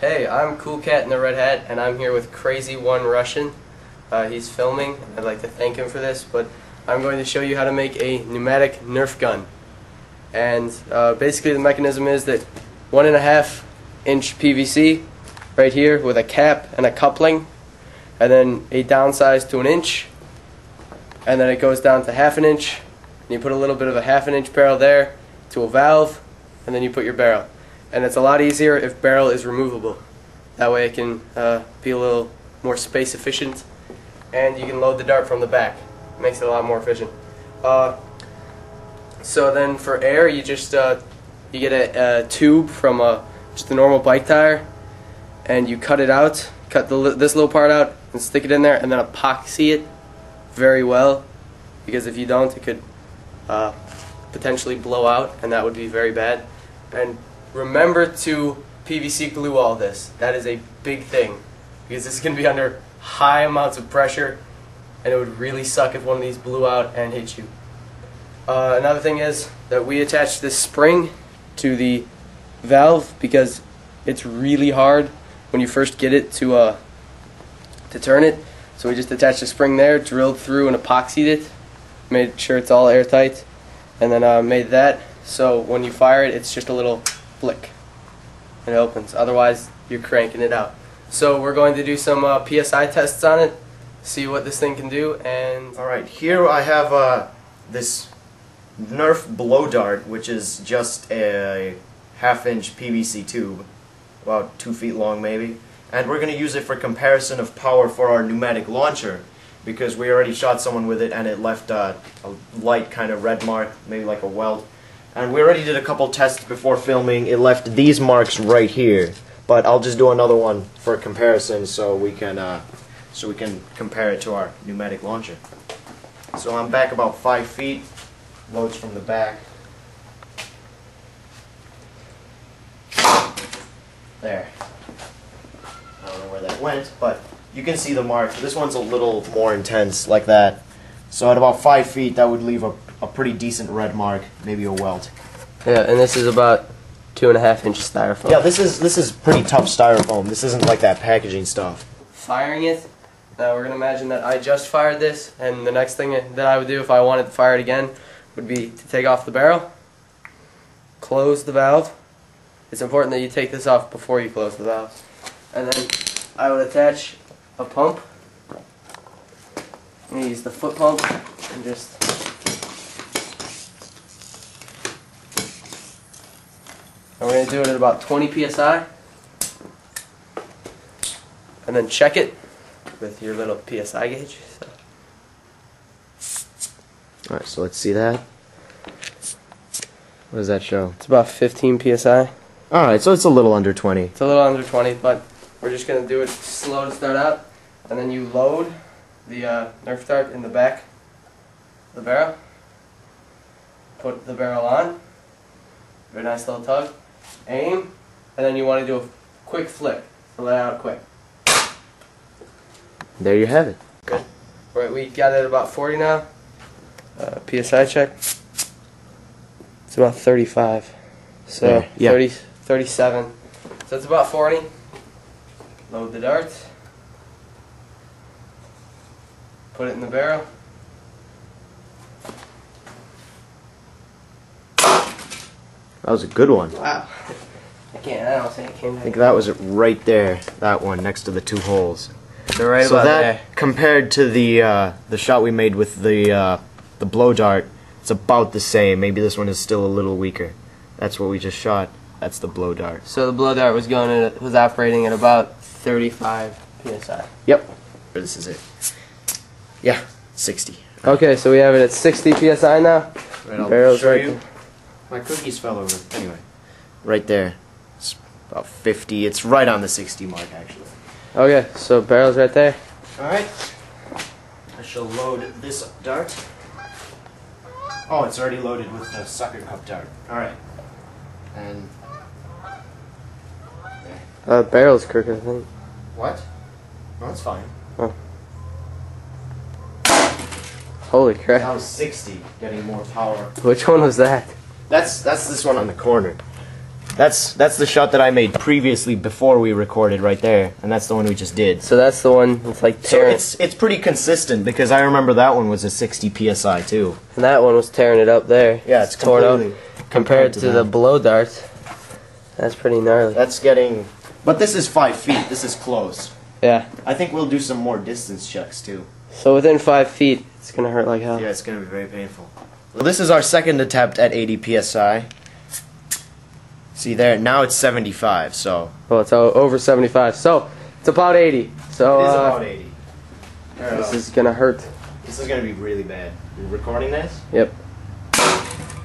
Hey, I'm Cool Cat in the Red Hat, and I'm here with Crazy One Russian. He's filming. I'd like to thank him for this, but I'm going to show you how to make a pneumatic nerf gun. And basically the mechanism is that 1.5 inch PVC right here with a cap and a coupling, and then a downsize to 1 inch, and then it goes down to 1/2 inch, and you put a little bit of a 1/2 inch barrel there to a valve, and then you put your barrel. And it's a lot easier if barrel is removable. That way it can be a little more space efficient, and you can load the dart from the back. It makes it a lot more efficient. So then for air, you just you get a tube from just a normal bike tire, and you cut it out, cut this little part out, and stick it in there, and then epoxy it very well, because if you don't, it could potentially blow out, and that would be very bad. And remember to PVC glue all this. That is a big thing, because this is going to be under high amounts of pressure, and it would really suck if one of these blew out and hit you. Another thing is that we attach this spring to the valve because it's really hard when you first get it to turn it. So we just attached the spring there, drilled through and epoxied it, made sure it's all airtight, and then made that so when you fire it, it's just a little flick and it opens. Otherwise, you're cranking it out. So we're going to do some PSI tests on it, see what this thing can do. And alright, here I have this Nerf blow dart, which is just a 1/2 inch PVC tube, about 2 feet long maybe, and we're going to use it for comparison of power for our pneumatic launcher, because we already shot someone with it and it left a light kind of red mark, maybe like a weld. And we already did a couple tests before filming. It left these marks right here, but I'll just do another one for comparison so we can compare it to our pneumatic launcher. So I'm back about 5 feet. Loads from the back. There. I don't know where that went, but you can see the mark. This one's a little more intense, like that. So at about 5 feet, that would leave a pretty decent red mark, maybe a welt. yeah, and this is about 2.5 inch styrofoam. Yeah, this is pretty tough styrofoam. This isn't like that packaging stuff. Firing it, we're going to imagine that I just fired this, and the next thing that I would do if I wanted to fire it again would be to take off the barrel, close the valve. It's important that you take this off before you close the valve. And then I would attach a pump. I'm going to use the foot pump and just and we're going to do it at about 20 psi, and then check it with your little PSI gauge. Alright, so let's see that. What does that show? It's about 15 psi. Alright, so it's a little under 20. It's a little under 20, but we're just going to do it slow to start out, and then you load the Nerf dart in the back of the barrel, put the barrel on, give it a nice little tug, aim, and then you want to do a quick flick to let out quick. There you have it. Good. Right, we got it at about 40 now. PSI check. It's about 35. So there, yeah. 37. So it's about 40. Load the dart. Put it in the barrel. That was a good one. Wow. I don't think it came I think that was it right there. That one next to the 2 holes. So right so about that there. compared to the shot we made with the blow dart, it's about the same. Maybe this one is still a little weaker. That's what we just shot. That's the blow dart. So the blow dart was operating at about 35 psi. Yep. This is it. Yeah, 60. Okay, so we have it at 60 psi now. Right, I'll Barrel's show right you. there. My cookies fell over. Anyway, right there. It's about 50. It's right on the 60 mark, actually. Okay, so barrel's right there. Alright. I shall load this dart. Oh, it's already loaded with the sucker cup dart. Alright. And Barrel's crooked, I think. what? No, it's fine. Oh. Holy crap. Now 60, getting more power. Which one was that? That's this one on the corner. That's the shot that I made previously before we recorded right there, and that's the one we just did. So that's the one that's like tearing. So it's pretty consistent because I remember that one was a 60 psi too. And that one was tearing it up there. Yeah, it's torn up completely compared to the blow dart. That's pretty gnarly. That's getting, but this is 5 feet. This is close. Yeah. I think we'll do some more distance checks too. So within 5 feet, it's gonna hurt like hell. Yeah, it's gonna be very painful. Well, this is our second attempt at 80 psi. See there, now it's 75. So. Well, it's over 75. So it's about 80. So It is about 80. this is gonna hurt. This is gonna be really bad. You're recording this? Yep.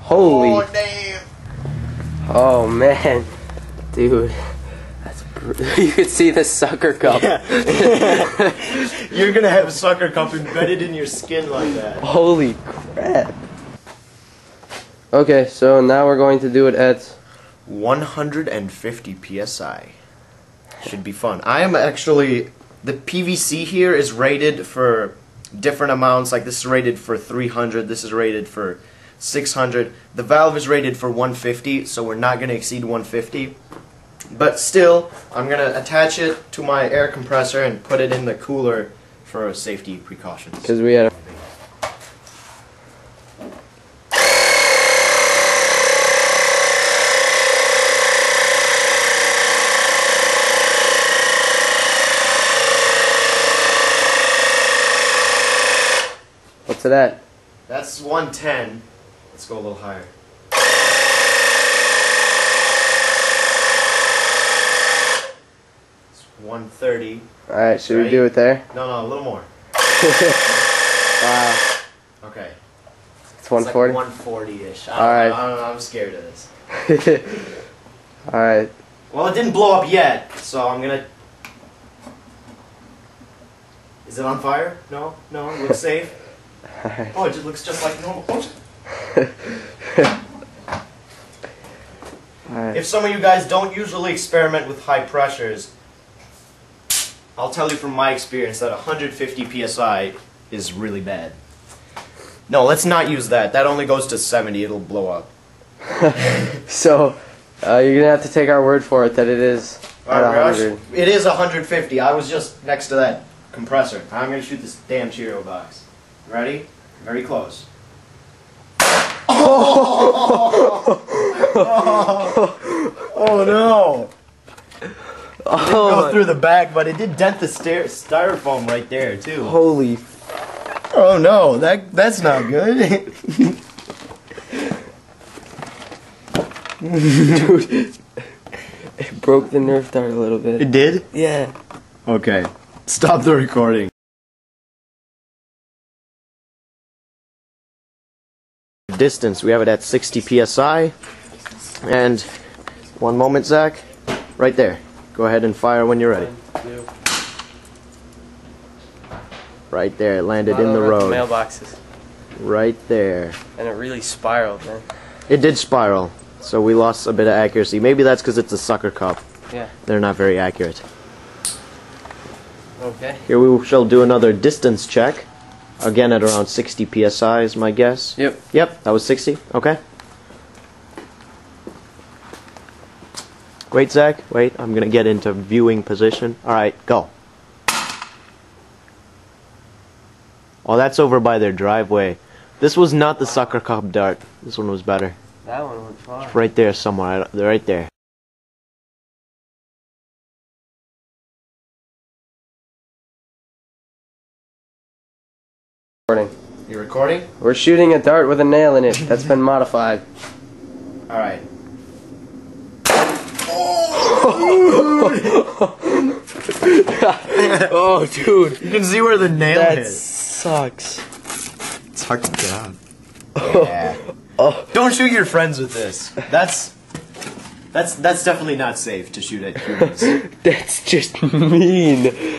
Holy. Oh damn! Oh man, dude. You could see the sucker cup. Yeah. You're gonna have a sucker cup embedded in your skin like that. Holy crap. Okay, so now we're going to do it at 150 psi. Should be fun. I am actually, the PVC here is rated for different amounts. Like this is rated for 300. This is rated for 600. The valve is rated for 150, so we're not gonna exceed 150. But still, I'm going to attach it to my air compressor and put it in the cooler for safety precautions. because we had What's it at? That's 110. Let's go a little higher. 130. Alright, should we do it there? No, a little more. Wow. Okay. It's 140? Like 140-ish. Alright. I'm scared of this. Alright. Well, it didn't blow up yet, so I'm gonna... Is it on fire? No? No? It looks safe? Alright. Oh, it just looks just like normal. Oh. Alright. If some of you guys don't usually experiment with high pressures, I'll tell you from my experience that 150 psi is really bad. No, let's not use that. That only goes to 70. It'll blow up. So, you're gonna have to take our word for it that it is at 100. It is 150. I was just next to that compressor. I'm gonna shoot this damn Cheerio box. Ready? Very close. Oh no! It didn't go through the back, but it did dent the styrofoam right there too. Holy! Oh no, that's not good. Dude, it broke the nerf dart a little bit. It did? Yeah. Okay, stop the recording. Distance, we have it at 60 psi. And one moment, Zach. Right there. Go ahead and fire when you're ready. 1, 2. Right there, it landed Not in the over at road. Mailboxes. Right there. And it really spiraled, man. It did spiral, so we lost a bit of accuracy. Maybe that's because it's a sucker cup. Yeah. They're not very accurate. Okay. Here we shall do another distance check. Again at around 60 psi is my guess. Yep. Yep, that was 60. Okay. Wait, Zach. Wait, I'm going to get into viewing position. Alright, go. Oh, that's over by their driveway. This was not the sucker cup dart. This one was better. That one went far. It's right there somewhere. Right there. You recording? We're shooting a dart with a nail in it. That's been modified. Alright. Oh, dude. You can see where the nail That is. sucks. It's hard to get out. Oh. Yeah. Oh. Don't shoot your friends with this. That's definitely not safe to shoot at humans. That's just mean.